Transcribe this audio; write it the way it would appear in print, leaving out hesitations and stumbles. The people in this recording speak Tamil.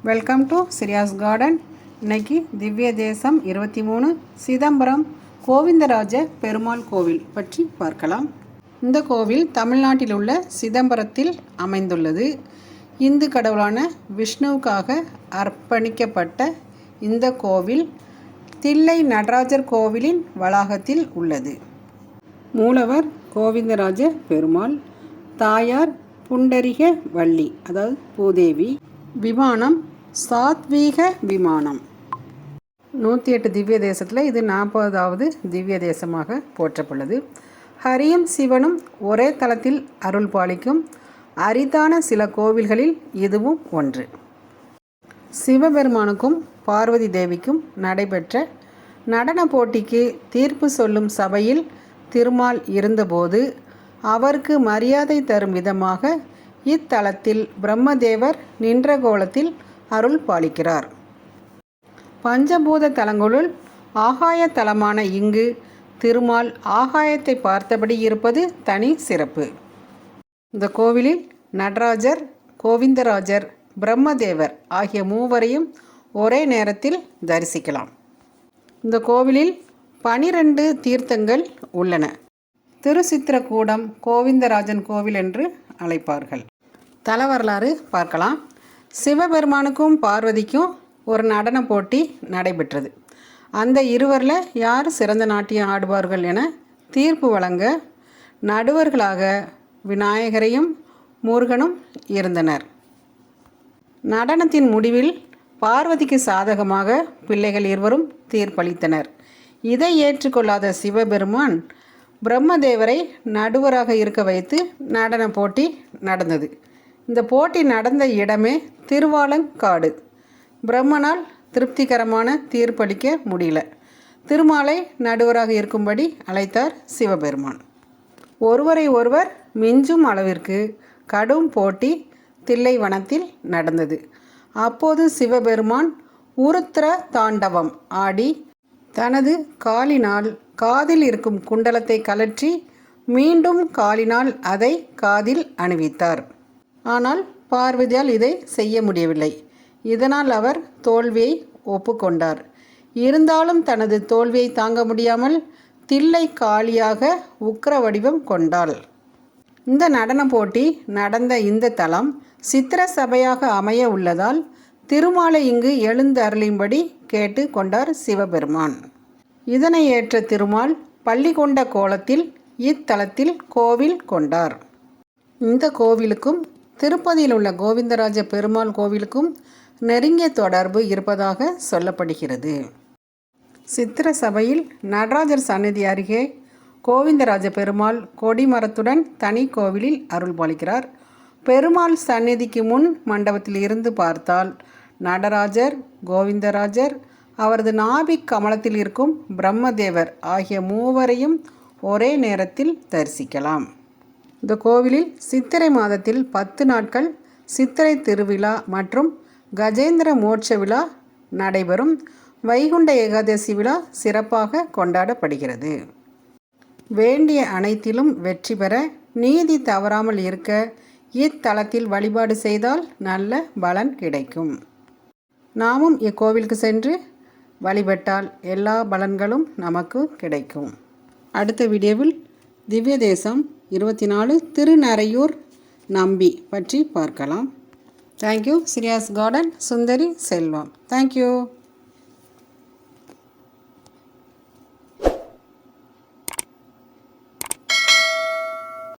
Welcome to சிரியாஸ் garden. இன்னைக்கு திவ்ய தேசம் 23 சிதம்பரம் கோவிந்தராஜ பெருமாள் கோவில் பற்றி பார்க்கலாம். இந்த கோவில் தமிழ்நாட்டில் உள்ள சிதம்பரத்தில் அமைந்துள்ளது. இந்து கடவுளான விஷ்ணுவுக்காக அர்ப்பணிக்கப்பட்ட இந்த கோவில் தில்லை நடராஜர் கோவிலின் வளாகத்தில் உள்ளது. மூலவர் கோவிந்தராஜ பெருமாள், தாயார் புண்டரிக வள்ளி அதாவது பூதேவி, விமானம் சாத்வீக விமானம். 108 திவ்ய தேசத்தில் இது 40வது திவ்ய தேசமாக போற்றப்பட்டுள்ளது. ஹரியும் சிவனும் ஒரே தலத்தில் அருள் பாலிக்கும் அரிதான சில கோவில்களில் இதுவும் ஒன்று. சிவபெருமானுக்கும் பார்வதி தேவிக்கும் நடைபெற்ற நடன போட்டிக்கு தீர்ப்பு சொல்லும் சபையில் திருமால் இருந்தபோது அவருக்கு மரியாதை தரும் விதமாக இத்தலத்தில் பிரம்மதேவர் நின்ற கோலத்தில் அருள் பாலிக்கிறார். பஞ்சபூத தலங்களுள் ஆகாய தலமான இங்கு திருமால் ஆகாயத்தை பார்த்தபடி இருப்பது தனி சிறப்பு. இந்த கோவிலில் நடராஜர், கோவிந்தராஜர், பிரம்மதேவர் ஆகிய மூவரையும் ஒரே நேரத்தில் தரிசிக்கலாம். இந்த கோவிலில் 12 தீர்த்தங்கள் உள்ளன. திருச்சித்திரக்கூடம் கோவிந்தராஜன் கோவில் என்று அழைப்பார்கள். தல வரலாறு பார்க்கலாம். சிவபெருமானுக்கும் பார்வதிக்கும் ஒரு நடன போட்டி நடைபெற்றது. அந்த இருவரில் யார் சிறந்த நாட்டியம் ஆடுவார்கள் என தீர்ப்பு வழங்க நடுவர்களாக விநாயகரையும் முருகனும் இருந்தனர். நடனத்தின் முடிவில் பார்வதிக்கு சாதகமாக பிள்ளைகள் இருவரும் தீர்ப்பளித்தனர். இதை ஏற்றுக்கொள்ளாத சிவபெருமான் பிரம்மதேவரை நடுவராக இருக்க வைத்து நடன போட்டி நடந்தது. இந்த போட்டி நடந்த இடமே திருவாலங்காடு. பிரம்மனால் திருப்திகரமான தீர்ப்பளிக்க முடியல. திருமாலை நடுவராக இருக்கும்படி அழைத்தார் சிவபெருமான். ஒருவரை ஒருவர் மிஞ்சும் அளவிற்கு கடும் போட்டி தில்லைவனத்தில் நடந்தது. அப்போது சிவபெருமான் உருத்திர தாண்டவம் ஆடி தனது காலினால் காதில் இருக்கும் குண்டலத்தை கழற்றி மீண்டும் காலினால் அதை காதில் அணிவித்தார். ஆனால் பார்வதியால் இதை செய்ய முடியவில்லை. இதனால் அவர் தோல்வியை ஒப்புக்கொண்டார். இருந்தாலும் தனது தோல்வியை தாங்க முடியாமல் தில்லை காளியாக உக்கிர வடிவம் கொண்டாள். இந்த நடன போட்டி நடந்த இந்த தலம் சித்திர சபையாக அமைய உள்ளதால் திருமாலை இங்கு எழுந்து அருளும்படி கேட்டு கொண்டார் சிவபெருமான். இதனை ஏற்ற திருமால் பள்ளி கொண்ட கோலத்தில் இத்தலத்தில் கோவில் கொண்டார். இந்த கோவிலுக்கும் திருப்பதியில் உள்ள கோவிந்தராஜ பெருமாள் கோவிலுக்கும் நெருங்கிய தொடர்பு இருப்பதாக சொல்லப்படுகிறது. சித்திர சபையில் நடராஜர் சந்நிதி அருகே கோவிந்தராஜ பெருமாள் கொடிமரத்துடன் தனி கோவிலில் அருள் பாலிக்கிறார். பெருமாள் சந்நிதிக்கு முன் மண்டபத்தில் இருந்து பார்த்தால் நடராஜர், கோவிந்தராஜர், அவரது நாபிக் கமலத்தில் இருக்கும் பிரம்மதேவர் ஆகிய மூவரையும் ஒரே நேரத்தில் தரிசிக்கலாம். இந்த கோவிலில் சித்திரை மாதத்தில் 10 நாட்கள் சித்திரை திருவிழா மற்றும் கஜேந்திர மோட்ச விழா நடைபெறும். வைகுண்ட ஏகாதசி விழா சிறப்பாக கொண்டாடப்படுகிறது. வேண்டிய அனைத்திலும் வெற்றி பெற, நீதி தவறாமல் இருக்க இத்தலத்தில் வழிபாடு செய்தால் நல்ல பலன் கிடைக்கும். நாமும் இக்கோவிலுக்கு சென்று வழிபட்டால் எல்லா பலன்களும் நமக்கு கிடைக்கும். அடுத்த வீடியோவில் திவ்ய தேசம் 24 திருநறையூர் நம்பி பற்றி பார்க்கலாம். தேங்க்யூ. சிரியாஸ் கார்டன், சுந்தரி செல்வம். தேங்க்யூ.